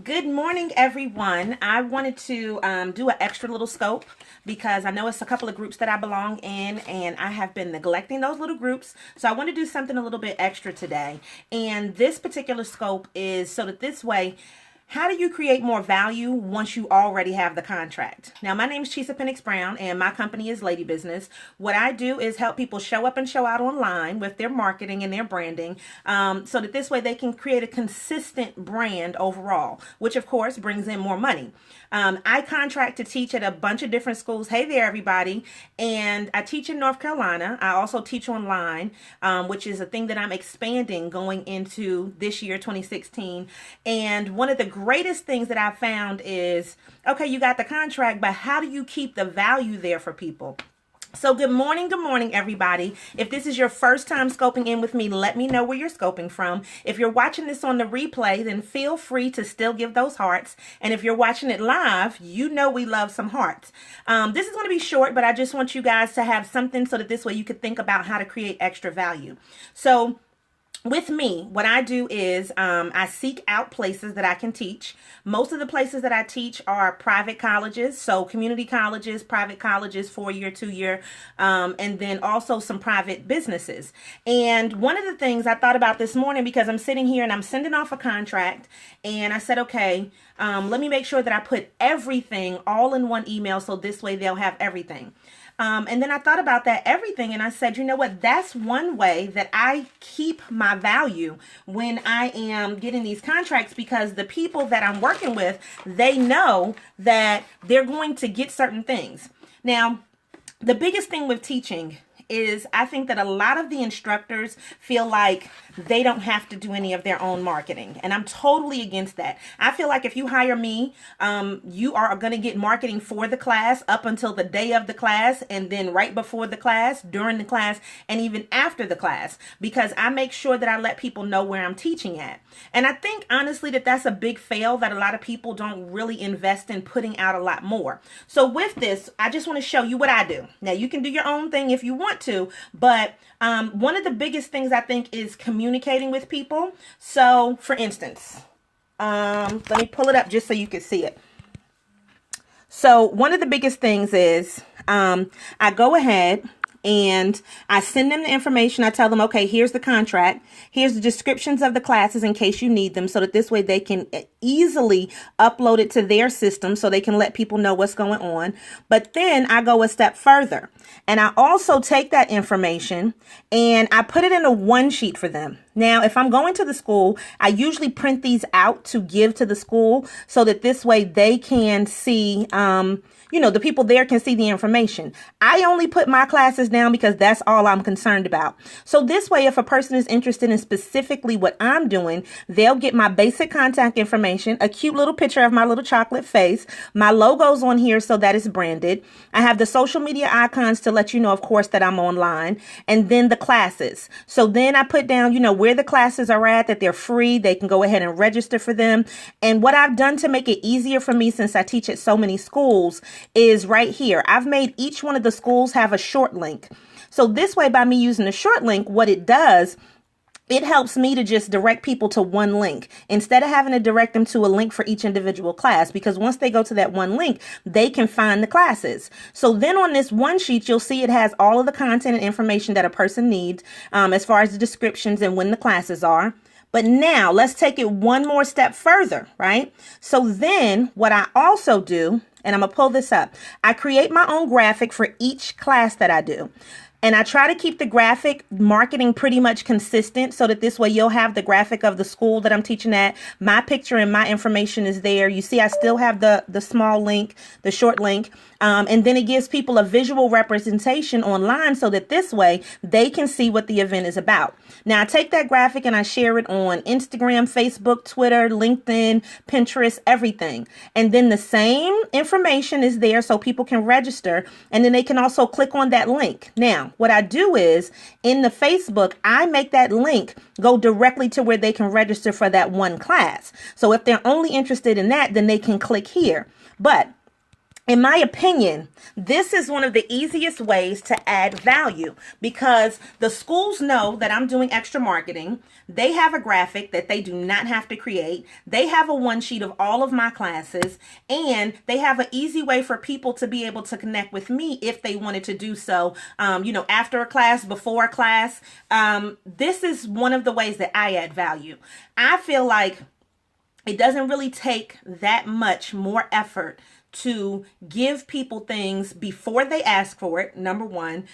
Good morning, everyone. I wanted to do an extra little scope because I know it's a couple of groups that I belong in and I have been neglecting those little groups. So I want to do something a little bit extra today. And this particular scope is so that this way, how do you create more value once you already have the contract? Now, my name is Pennix-Brown and my company is Lady Business. What I do is help people show up and show out online with their marketing and their branding so that this way they can create a consistent brand overall, which of course brings in more money. I contract to teach at a bunch of different schools. Hey there, everybody. And I teach in North Carolina. I also teach online, which is a thing that I'm expanding going into this year, 2016. And one of the greatest things that I found is, okay, you got the contract, but how do you keep the value there for people? So good morning, everybody. If this is your first time scoping in with me, let me know where you're scoping from. If you're watching this on the replay, then feel free to still give those hearts. And if you're watching it live, you know we love some hearts. This is going to be short, but I just want you guys to have something so that this way you could think about how to create extra value. So with me, what I do is I seek out places that I can teach. Most of the places that I teach are private colleges, so community colleges, private colleges, 4-year, 2-year, and then also some private businesses. And one of the things I thought about this morning, because I'm sitting here and I'm sending off a contract, and I said, okay, let me make sure that I put everything all in one email so this way they'll have everything. And then I thought about that everything and I said, you know what, that's one way that I keep my value when I am getting these contracts, because the people that I'm working with, they know that they're going to get certain things. Now, the biggest thing with teaching is I think that a lot of the instructors feel like they don't have to do any of their own marketing. And I'm totally against that. I feel like if you hire me, you are going to get marketing for the class up until the day of the class, and then right before the class, during the class, and even after the class, because I make sure that I let people know where I'm teaching at. And I think honestly that that's a big fail, that a lot of people don't really invest in putting out a lot more. So with this, I just want to show you what I do. Now you can do your own thing if you want to, but one of the biggest things I think is communicating with people. So for instance, let me pull it up just so you can see it. So one of the biggest things is I go ahead and I send them the information. I tell them, okay, here's the contract. Here's the descriptions of the classes in case you need them, so that this way they can easily upload it to their system so they can let people know what's going on. But then I go a step further and I also take that information and I put it in a one sheet for them. Now, if I'm going to the school, I usually print these out to give to the school so that this way they can see, the people there can see the information. I only put my classes down because that's all I'm concerned about. So this way, if a person is interested in specifically what I'm doing, they'll get my basic contact information, a cute little picture of my little chocolate face, my logo's on here so that it's branded. I have the social media icons to let you know, of course, that I'm online, and then the classes. So then I put down, where the classes are at, that they're free. They can go ahead and register for them. And what I've done to make it easier for me, since I teach at so many schools, is right here. I've made each one of the schools have a short link. So this way, by me using a short link, what it does, it helps me to just direct people to one link instead of having to direct them to a link for each individual class, because once they go to that one link, they can find the classes. So then on this one sheet, you'll see it has all of the content and information that a person needs as far as the descriptions and when the classes are. But now let's take it one more step further, right? So then what I also do, and I'm going to pull this up, I create my own graphic for each class that I do. And I try to keep the graphic marketing pretty much consistent so that this way you'll have the graphic of the school that I'm teaching at. My picture and my information is there. You see, I still have the small link, the short link. And then it gives people a visual representation online so that this way they can see what the event is about. Now, I take that graphic and I share it on Instagram, Facebook, Twitter, LinkedIn, Pinterest, everything. And then the same information is there so people can register. And then they can also click on that link. Now, what I do is in the Facebook, I make that link go directly to where they can register for that one class. So if they're only interested in that, then they can click here. But in my opinion, this is one of the easiest ways to add value because the schools know that I'm doing extra marketing. They have a graphic that they do not have to create. They have a one sheet of all of my classes, and they have an easy way for people to be able to connect with me if they wanted to do so, after a class, before a class. This is one of the ways that I add value. I feel like it doesn't really take that much more effort to give people things before they ask for it, number one,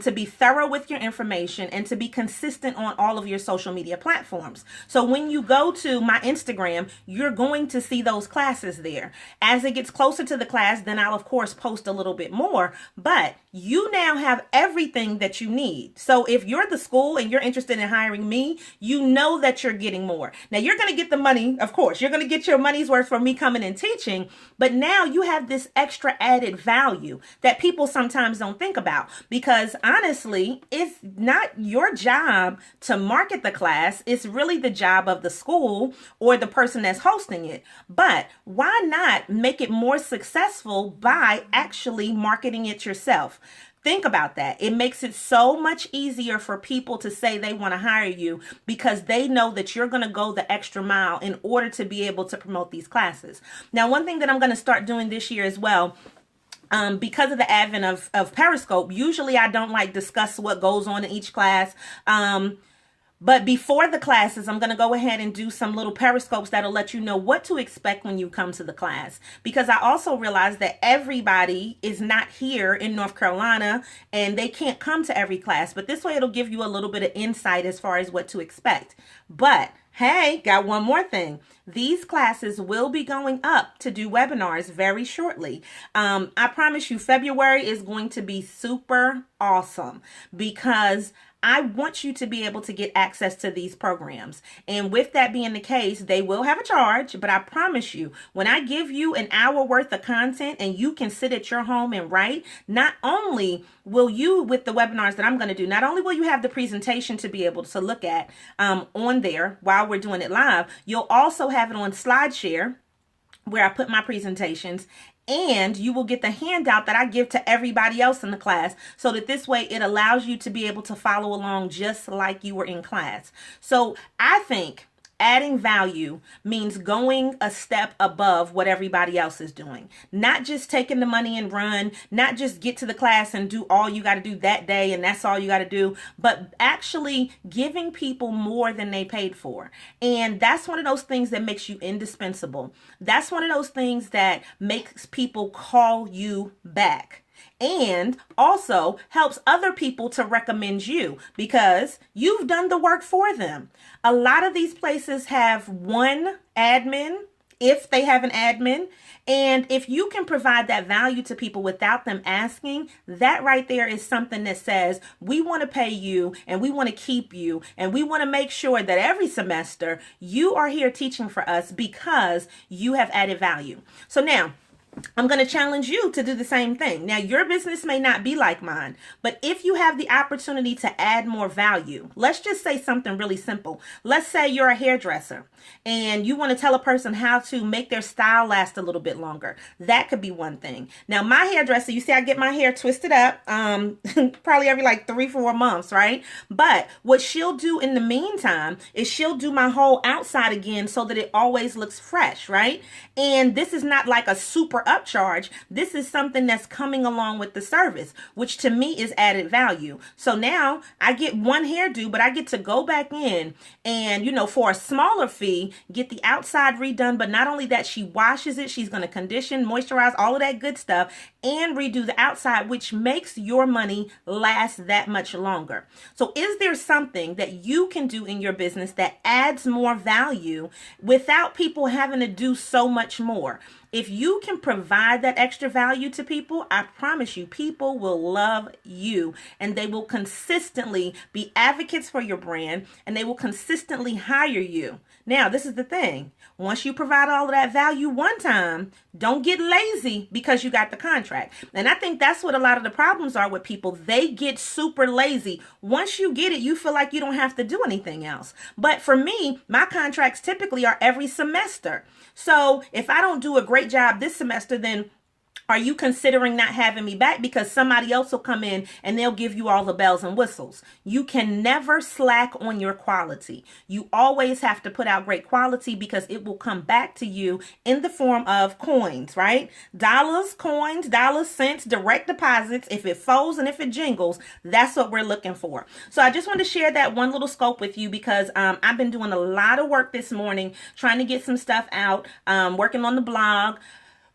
to be thorough with your information, and to be consistent on all of your social media platforms. So when you go to my Instagram, you're going to see those classes there. As it gets closer to the class, then I'll of course post a little bit more, but you now have everything that you need. So if you're the school and you're interested in hiring me, you know that you're getting more. Now you're going to get the money, of course, you're going to get your money's worth from me coming and teaching, but now you have this extra added value that people sometimes don't think about, because honestly, it's not your job to market the class. It's really the job of the school or the person that's hosting it. But why not make it more successful by actually marketing it yourself? Think about that. It makes it so much easier for people to say they want to hire you because they know that you're going to go the extra mile in order to be able to promote these classes. Now, one thing that I'm going to start doing this year as well, because of the advent of Periscope, usually I don't like discuss what goes on in each class. But before the classes, I'm going to go ahead and do some little periscopes that'll let you know what to expect when you come to the class. Because I also realize that everybody is not here in North Carolina and they can't come to every class. But this way it'll give you a little bit of insight as far as what to expect. But hey, got one more thing. These classes will be going up to do webinars very shortly. I promise you, February is going to be super awesome because I want you to be able to get access to these programs. And with that being the case, they will have a charge, but I promise you, when I give you an hour worth of content and you can sit at your home and write, not only will you, with the webinars that I'm going to do, not only will you have the presentation to be able to look at on there while we're doing it live, you'll also have it on SlideShare where I put my presentations, and you will get the handout that I give to everybody else in the class, so that this way it allows you to be able to follow along just like you were in class. So I think adding value means going a step above what everybody else is doing. Not just taking the money and run, not just get to the class and do all you got to do that day and that's all you got to do, but actually giving people more than they paid for. And that's one of those things that makes you indispensable. That's one of those things that makes people call you back. And also helps other people to recommend you because you've done the work for them. A lot of these places have one admin, if they have an admin. And if you can provide that value to people without them asking, that right there is something that says, we want to pay you and we want to keep you. And we want to make sure that every semester you are here teaching for us because you have added value. So now, I'm going to challenge you to do the same thing. Now, your business may not be like mine, but if you have the opportunity to add more value, let's just say something really simple. Let's say you're a hairdresser and you want to tell a person how to make their style last a little bit longer. That could be one thing. Now, my hairdresser, you see, I get my hair twisted up probably every like 3-4 months, right? But what she'll do in the meantime is she'll do my whole outside again so that it always looks fresh, right? And this is not like a super upcharge. This is something that's coming along with the service, which to me is added value. So now I get one hairdo, but I get to go back in and, for a smaller fee, get the outside redone. But not only that, she washes it. She's going to condition, moisturize, all of that good stuff, and redo the outside, which makes your money last that much longer. So is there something that you can do in your business that adds more value without people having to do so much more? If you can provide that extra value to people, I promise you, people will love you and they will consistently be advocates for your brand and they will consistently hire you. Now, this is the thing. Once you provide all of that value one time, don't get lazy because you got the contract. And I think that's what a lot of the problems are with people. They get super lazy. Once you get it, you feel like you don't have to do anything else. But for me, my contracts typically are every semester. So if I don't do a great job this semester, then Are you considering not having me back because somebody else will come in and they'll give you all the bells and whistles? You can never slack on your quality. You always have to put out great quality because it will come back to you in the form of coins, right? Dollars, coins, dollars, cents, direct deposits. If it folds and if it jingles, that's what we're looking for. So I just wanted to share that one little scope with you because I've been doing a lot of work this morning trying to get some stuff out, working on the blog,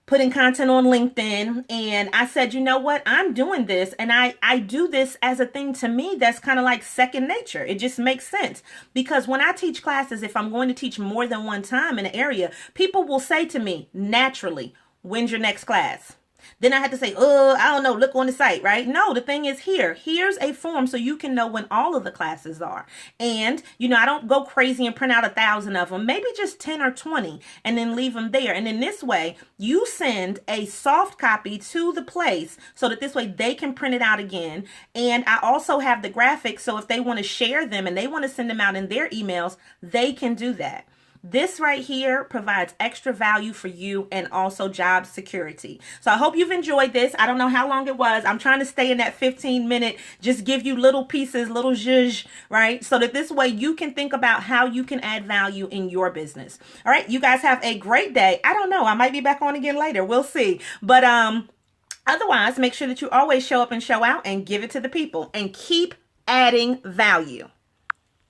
putting content on LinkedIn. And I said, you know what? I'm doing this. And I do this as a thing to me that's kind of like second nature. It just makes sense. Because when I teach classes, if I'm going to teach more than one time in an area, people will say to me naturally, when's your next class? Then I had to say, oh, I don't know, look on the site, right? No, the thing is here. Here's a form so you can know when all of the classes are. And, you know, I don't go crazy and print out 1,000 of them, maybe just 10 or 20 and then leave them there. And in this way, you send a soft copy to the place so that this way they can print it out again. And I also have the graphics. So if they want to share them and they want to send them out in their emails, they can do that. This right here provides extra value for you and also job security. So I hope you've enjoyed this. I don't know how long it was. I'm trying to stay in that 15-minute, just give you little pieces, little zhuzh, right? So that this way you can think about how you can add value in your business. All right, you guys have a great day. I don't know. I might be back on again later. We'll see. But otherwise, make sure that you always show up and show out and give it to the people and keep adding value.